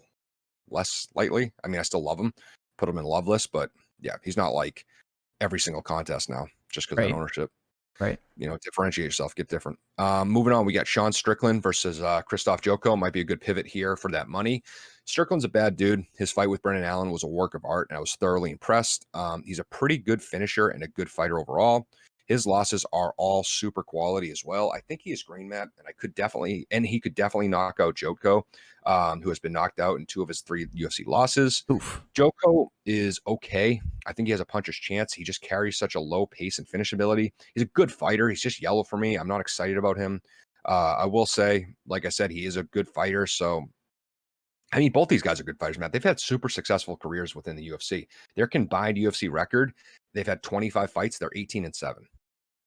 less lightly. I mean, I still love him, put him in love list, but yeah, he's not like every single contest now just because of ownership. Right. Differentiate yourself, get different. Moving on, we got Sean Strickland versus Krzysztof Jotko. Might be a good pivot here for that money. Strickland's a bad dude. His fight with Brendan Allen was a work of art, and I was thoroughly impressed. He's a pretty good finisher and a good fighter overall. His losses are all super quality as well. I think he is green, Matt, and he could definitely knock out Jotko, who has been knocked out in 2 of his 3 UFC losses. Oof. Jotko is okay. I think he has a puncher's chance. He just carries such a low pace and finish ability. He's a good fighter. He's just yellow for me. I'm not excited about him. I will say, like I said, he is a good fighter. So, I mean, both these guys are good fighters, Matt. They've had super successful careers within the UFC. Their combined UFC record, they've had 25 fights. They're 18-7.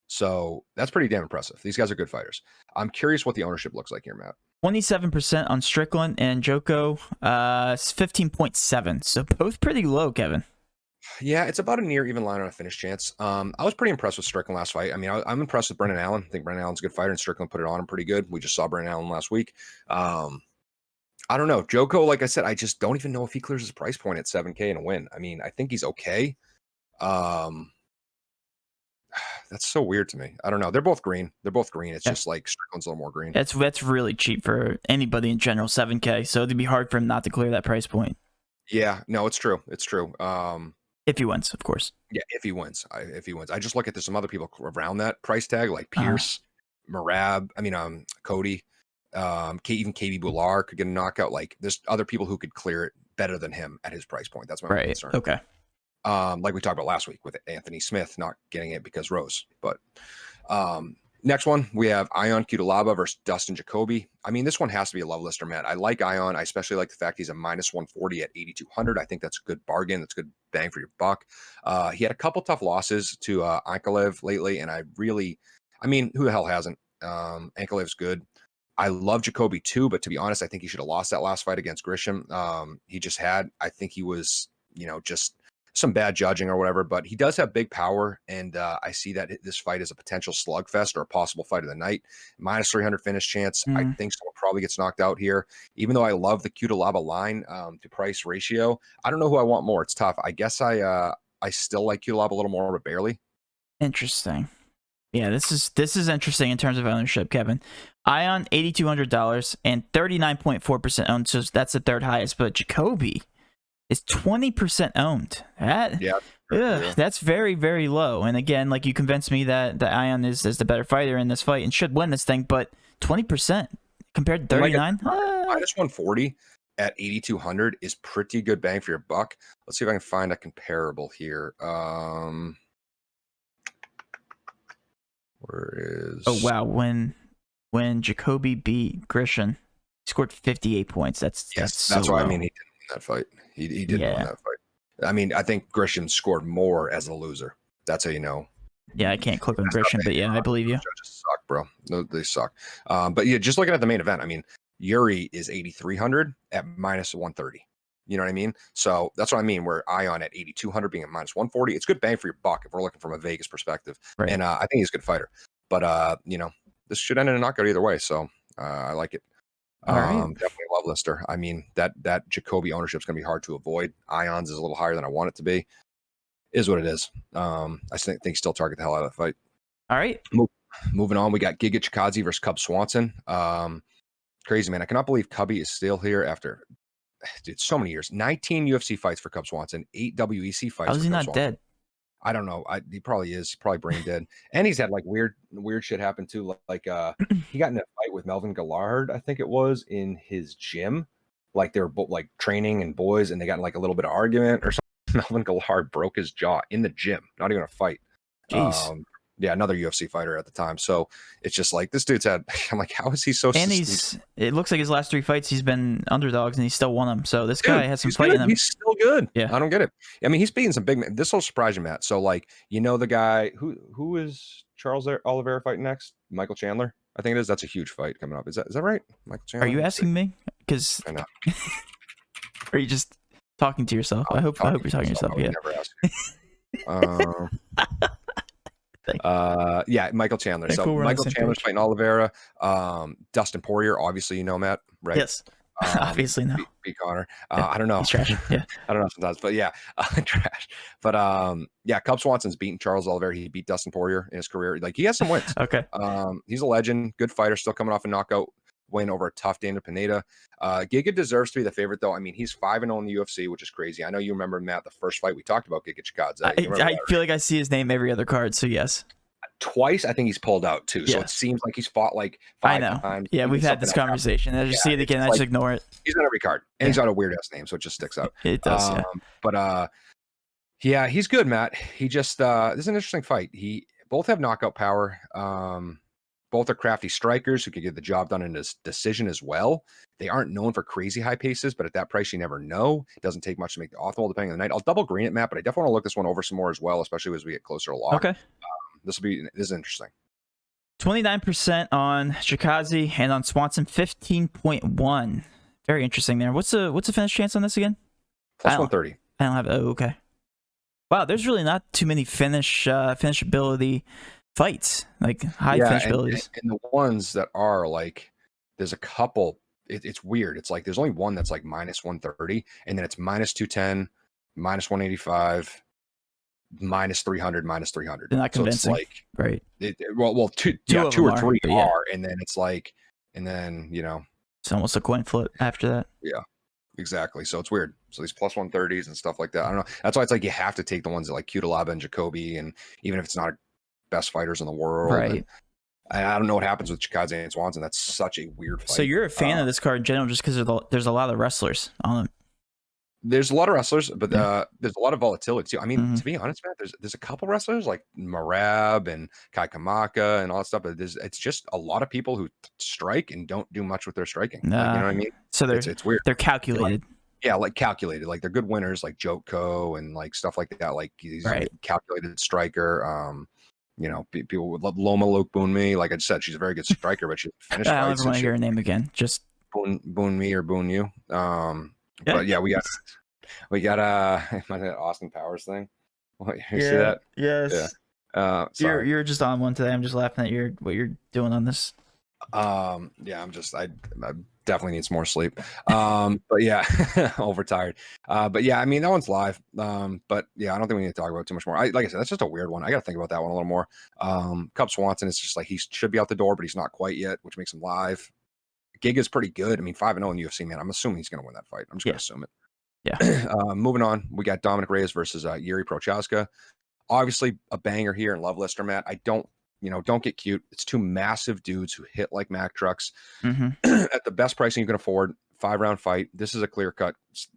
So that's pretty damn impressive. These guys are good fighters. I'm curious what the ownership looks like here, Matt. 27% on Strickland and Jotko, 15.7. So both pretty low, Kevin. Yeah, it's about a near even line on a finish chance. I was pretty impressed with Strickland last fight. I mean, I'm impressed with Brendan Allen. I think Brendan Allen's a good fighter, and Strickland put it on him pretty good. We just saw Brendan Allen last week. I don't know. Jotko, like I said, I just don't even know if he clears his price point at 7K in a win. I mean, I think he's okay. That's so weird to me. I don't know. They're both green. It's just like Strickland's a little more green. That's really cheap for anybody in general, 7K. So it'd be hard for him not to clear that price point. Yeah, no, it's true. If he wins, of course. Yeah, if he wins. I just look at there's some other people around that price tag, like Pierce, Merab, Cody, even KB Bular could get a knockout. Like there's other people who could clear it better than him at his price point. That's my concern. Okay. Like we talked about last week with Anthony Smith not getting it because Rose. But next one, we have Ion Cutelaba versus Dustin Jacoby. I mean, this one has to be a love lister, man. I like Ion. I especially like the fact he's a minus 140 at 8,200. I think that's a good bargain. That's good bang for your buck. He had a couple tough losses to Ankalaev lately, and who the hell hasn't? Ankalev's good. I love Jacoby too, but to be honest, I think he should have lost that last fight against Grisham. I think he was, just some bad judging or whatever, but he does have big power, and I see that this fight is a potential slugfest or a possible fight of the night. Minus 300 finish chance. I think someone probably gets knocked out here. Even though I love the Cutelaba line to price ratio, I don't know who I want more. It's tough. I guess I still like Cutelaba a little more, but barely. Interesting. Yeah, this is interesting in terms of ownership, Kevin. Ion $8,200 and 39.4% owned, so that's the third highest. But Jacoby is 20% owned. That's very, very low. And again, like you convinced me that Ion is the better fighter in this fight and should win this thing, but 20% compared to 39? Minus 140 at 8,200 is pretty good bang for your buck. Let's see if I can find a comparable here. Where is... Oh, wow. When Jacoby beat Grisham, he scored 58 points. That's why low. I mean he didn't win that fight. He didn't win that fight. I mean, I think Grisham scored more as a loser. That's how you know. Yeah, I can't click on Grisham, but yeah, I believe you. Judges suck, bro. No, they suck. But yeah, just looking at the main event, I mean, Yuri is 8,300 at minus 130. You know what I mean? So that's what I mean. Where Ion at 8,200 being at minus 140, it's good bang for your buck if we're looking from a Vegas perspective. Right. And I think he's a good fighter. But this should end in a knockout either way. So I like it. Definitely a love lister. I mean, that Jacoby ownership is going to be hard to avoid. Ion's is a little higher than I want it to be. Is what it is. I think still target the hell out of the fight. All right. Moving on, we got Giga Chikadze versus Cub Swanson. Crazy, man. I cannot believe Cubby is still here after, dude, so many years. 19 UFC fights for Cub Swanson, 8 WEC fights. How is he not Swanson. dead? I don't know. He probably is. Probably brain dead. And he's had like weird shit happen too. Like he got in a fight with Melvin Gillard, I think it was, in his gym. Like they were both like training and boys, and they got in like a little bit of argument or Melvin Gillard broke his jaw in the gym, not even a fight. Jeez. Yeah, another UFC fighter at the time. So it's just like this dude's had. I'm like, how is he so? And it looks like his last 3 fights he's been underdogs and he still won them. So this guy has some fight in him. He's still good. Yeah, I don't get it. I mean, he's beating some big men. This will surprise you, Matt. So like, the guy who is Charles Oliveira fighting next? Michael Chandler, I think it is. That's a huge fight coming up. Is that right? Michael Chandler. Are you asking me? Because I know. Are you just talking to yourself? I hope you're talking to yourself. Yeah. Never ask. Yeah, Michael Chandler. So Michael Chandler's fighting Oliveira. Dustin Poirier, obviously, Matt, right? Yes. Obviously no. Beat Connor. Yeah. I don't know. He's trash. Yeah. I don't know sometimes, but yeah, trash. But yeah, Cub Swanson's beaten Charles Oliveira. He beat Dustin Poirier in his career. Like, he has some wins. Okay. He's a legend, good fighter, still coming off a knockout win over a tough Daniel Pineda. Giga deserves to be the favorite, though. I mean, he's 5-0 in the UFC, which is crazy. I know you remember, Matt, the first fight we talked about, Giga Chikadze. I feel like I see his name every other card, so yes. Twice, I think he's pulled out too. So it seems like he's fought like 5 times. Yeah, we've had this conversation. I just see it again. I just ignore it. He's on every card, and he's got a weird ass name, so it just sticks out. It does. But yeah, he's good, Matt. He just this is an interesting fight. Both have knockout power. Both are crafty strikers who can get the job done in this decision as well. They aren't known for crazy high paces, but at that price, you never know. It doesn't take much to make the optimal depending on the night. I'll double green it, Matt, but I definitely want to look this one over some more as well, especially as we get closer to lock. Okay. This is interesting. 29% on Chikadze and on Swanson 15.1. Very interesting there. What's the finish chance on this again? Plus 130. I don't have. Oh, okay. Wow, there's really not too many finishability fights, like high finishabilities. And the ones that are like, there's a couple. It's weird. It's like there's only one that's like minus 130, and then it's minus 210, minus 185. Minus 300, minus 300. They're not convincing. So it's like, right. Two or three are, and then it's like, it's almost a coin flip after that. Yeah, exactly. So it's weird. So these plus 130s and stuff like that. I don't know. That's why it's like you have to take the ones that like Cutelaba and Jacoby, and even if it's not best fighters in the world, right? I don't know what happens with Chikadze and Swanson. That's such a weird fight. So you're a fan of this card in general, just because there's a lot of wrestlers on it. There's a lot of wrestlers, but there's a lot of volatility too. I mean, to be honest, man, there's a couple wrestlers like Marab and Kamaka and all that stuff. But it's just a lot of people who strike and don't do much with their striking. Like, you know what I mean? So it's weird. They're calculated. Like calculated. Like they're good winners, like Jotko and like stuff like that. Like he's a calculated striker. People would love Loma Lookboonmee. Like I just said, she's a very good striker, but she's finished. I don't want to hear her name again. Just Boonmee or Boon you. But yeah, we got Austin Powers thing. You see that? Yes. Yeah. You're just on one today. I'm just laughing at what you're doing on this. Yeah, I definitely need some more sleep. But yeah, overtired. But yeah, I mean that one's live. But yeah, I don't think we need to talk about it too much more. Like I said, that's just a weird one. I got to think about that one a little more. Cub Swanson is just like he should be out the door, but he's not quite yet, which makes him live. Giga's pretty good. I mean, 5-0 in the UFC, man. I'm assuming he's going to win that fight. I'm just going to assume it. Yeah. Moving on, we got Dominic Reyes versus Yuri Prochazka. Obviously, a banger here in Love Lister, Matt. I don't get cute. It's two massive dudes who hit like Mack trucks at the best pricing you can afford. 5-round fight. This is a clear cut. It's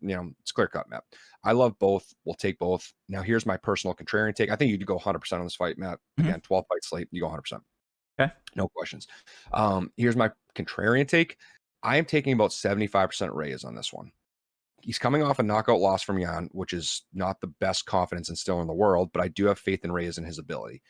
clear cut, Matt. I love both. We'll take both. Now, here's my personal contrarian take. I think you'd go 100% on this fight, Matt. Again, 12 fight slate. You go 100%. Okay. No questions. Here's my contrarian take. I am taking about 75% Reyes on this one. He's coming off a knockout loss from Jan, which is not the best confidence instiller in the world, but I do have faith in Reyes and his ability.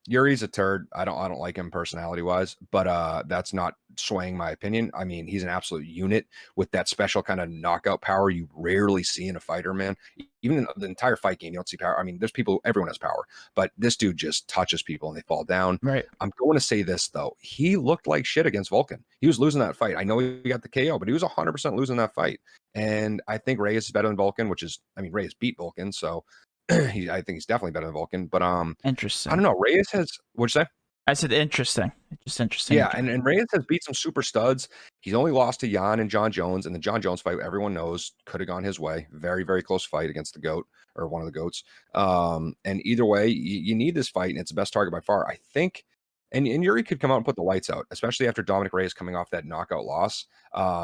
Yuri's a turd. I don't like him personality wise, but that's not swaying my opinion. I mean, he's an absolute unit with that special kind of knockout power you rarely see in a fighter, man. Even in the entire fight game, you don't see power. I mean, everyone has power, but this dude just touches people and they fall down. Right. I'm going to say this though. He looked like shit against Vulcan. He was losing that fight. I know he got the KO, but he was 100% losing that fight. And I think Reyes is better than Vulcan, Reyes beat Vulcan. So I think he's definitely better than Vulcan, but interesting. I don't know. Reyes has, what'd you say? I said interesting. Just interesting. Yeah, and Reyes has beat some super studs. He's only lost to Jan and John Jones, and the John Jones fight, everyone knows, could have gone his way. Very, very close fight against the GOAT, or one of the GOATs. And either way, you need this fight, and it's the best target by far. I think, And Yuri could come out and put the lights out, especially after Dominic Reyes coming off that knockout loss.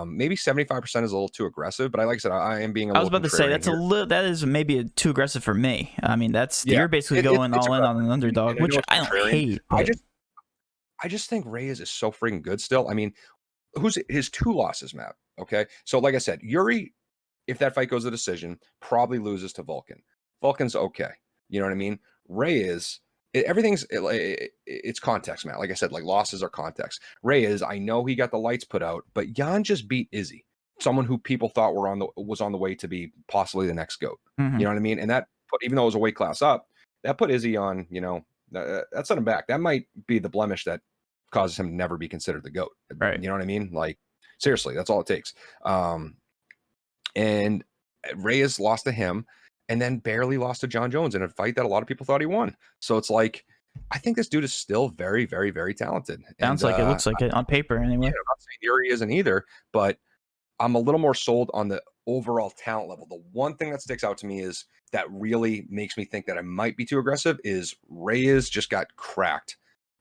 Maybe 75% is a little too aggressive, but like I said, I am being a little. I was about to say that's here. a little. That is maybe too aggressive for me. I mean, you're basically going all in on an underdog, which I don't hate. But... I just think Reyes is so freaking good still. I mean, who's his 2 losses, Matt? Okay, so like I said, Yuri, if that fight goes to decision, probably loses to Vulcan. Vulcan's okay. You know what I mean? Reyes, it's context, Matt. Like I said, like losses are context. Reyes, I know he got the lights put out, but Jan just beat Izzy, someone who people thought was on the way to be possibly the next GOAT. You know what I mean? And that put, even though it was a weight class up, that put Izzy on, you know, that set him back. That might be the blemish that causes him to never be considered the GOAT. Right. You know what I mean? Like, seriously, that's all it takes. And Reyes lost to him and then barely lost to John Jones in a fight that a lot of people thought he won. So it's like, I think this dude is still very, very, very talented. Sounds like it. Looks like it on paper anyway. Yeah, I'm not saying Yuri isn't either, but I'm a little more sold on the overall talent level. The one thing that sticks out to me is that really makes me think that I might be too aggressive is Reyes just got cracked.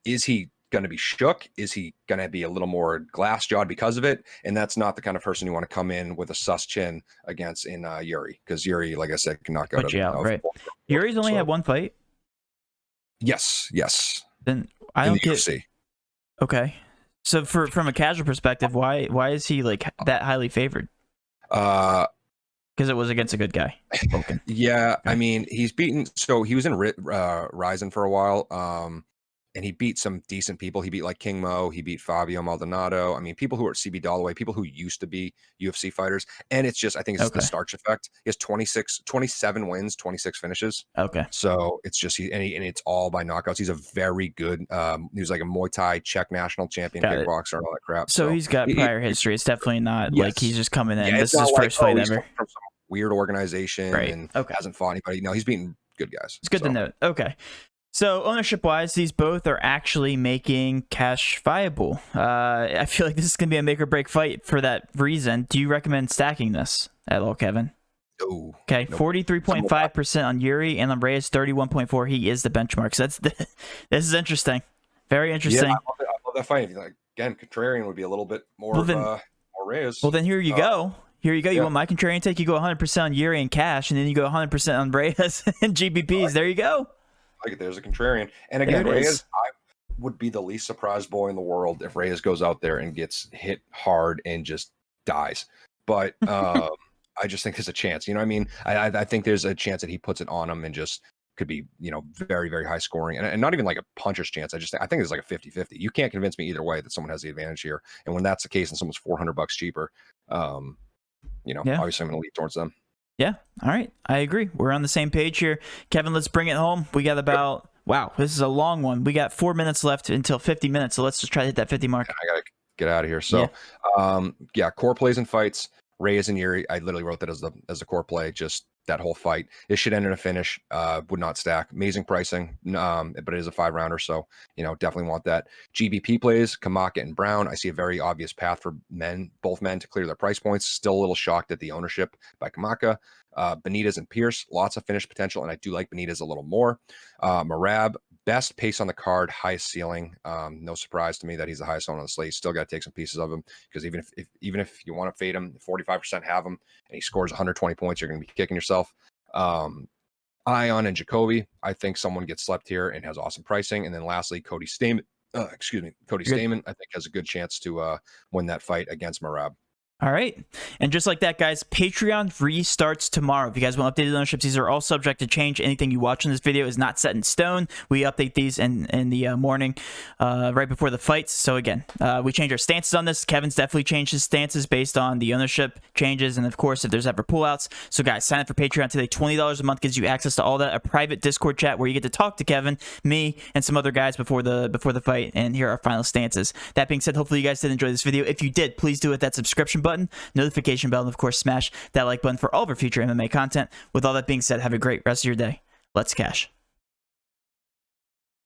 Is he going to be shook? Is he going to be a little more glass jawed because of it? And that's not the kind of person you want to come in with a sus chin against in Yuri, because Yuri, like I said, can knock out. Right. Yuri's only had 1 fight. Yes. Then I don't get. UFC. Okay, so from a casual perspective, why is he like that highly favored? Because it was against a good guy. Yeah, okay. I mean, he's beaten. So he was in Ryzen for a while. And he beat some decent people. He beat like King Mo. He beat Fabio Maldonado. I mean, people who are CB Dalloway, people who used to be UFC fighters. And it's just, I think it's the starch effect. He has 27 wins, 26 finishes. Okay. So it's just, and it's all by knockouts. He's a very good, he was like a Muay Thai Czech national champion kickboxer and all that crap. So he's got prior history. It's definitely not like he's just coming in. Yeah, this is his first fight ever. From some weird organization and hasn't fought anybody. No, he's beating good guys. It's good to note. Okay. So ownership-wise, these both are actually making cash viable. I feel like this is going to be a make-or-break fight for that reason. Do you recommend stacking this at all, Kevin? No. Okay, 43.5% on Yuri, and on Reyes, 31.4%. He is the benchmark. So this is interesting. Very interesting. Yeah, I love that fight. Like, again, contrarian would be a little bit more more Reyes. Well, then here you go. Here you go. You want my contrarian take? You go 100% on Yuri and cash, and then you go 100% on Reyes and GBPs. There you go. Like there's a contrarian, and again, Reyes, I would be the least surprised boy in the world if Reyes goes out there and gets hit hard and just dies. But I just think there's a chance. You know what I mean? I think there's a chance that he puts it on him and just could be, you know, very, very high scoring, and not even like a puncher's chance. I think it's like a 50-50. You can't convince me either way that someone has the advantage here. And when that's the case, and someone's $400 cheaper, you know, obviously I'm going to lean towards them. Yeah. All right. I agree. We're on the same page here. Kevin, let's bring it home. We got about, wow, this is a long one. We got 4 minutes left until 50 minutes. So let's just try to hit that 50 mark. I got to get out of here. So, core plays and fights, Reyes and Yuri. I literally wrote that as the core play, just that whole fight. It should end in a finish. Would not stack. Amazing pricing, but it is a 5-rounder, so you know definitely want that. GBP plays Kamaka and Brown. I see a very obvious path for both men to clear their price points. Still a little shocked at the ownership by Kamaka. Benitez and Pierce, lots of finish potential, and I do like Benitez a little more. Merab, best pace on the card, highest ceiling. No surprise to me that he's the highest one on the slate. Still got to take some pieces of him because even if you want to fade him, 45% have him, and he scores 120 points, you're going to be kicking yourself. Ion and Jacoby, I think someone gets slept here and has awesome pricing. And then lastly, Cody Stamann. Stamann, I think has a good chance to win that fight against Merab. All right. And just like that, guys, Patreon restarts tomorrow. If you guys want updated ownerships, these are all subject to change. Anything you watch in this video is not set in stone. We update these in the morning right before the fights. So again, we change our stances on this. Kevin's definitely changed his stances based on the ownership changes. And of course, if there's ever pullouts. So guys, sign up for Patreon today. $20 a month gives you access to all that. A private Discord chat where you get to talk to Kevin, me, and some other guys before the fight. And here are our final stances. That being said, hopefully you guys did enjoy this video. If you did, please do hit that subscription button, notification bell, and of course smash that like button for all of our future MMA content. With all that being said, have a great rest of your day. Let's cash.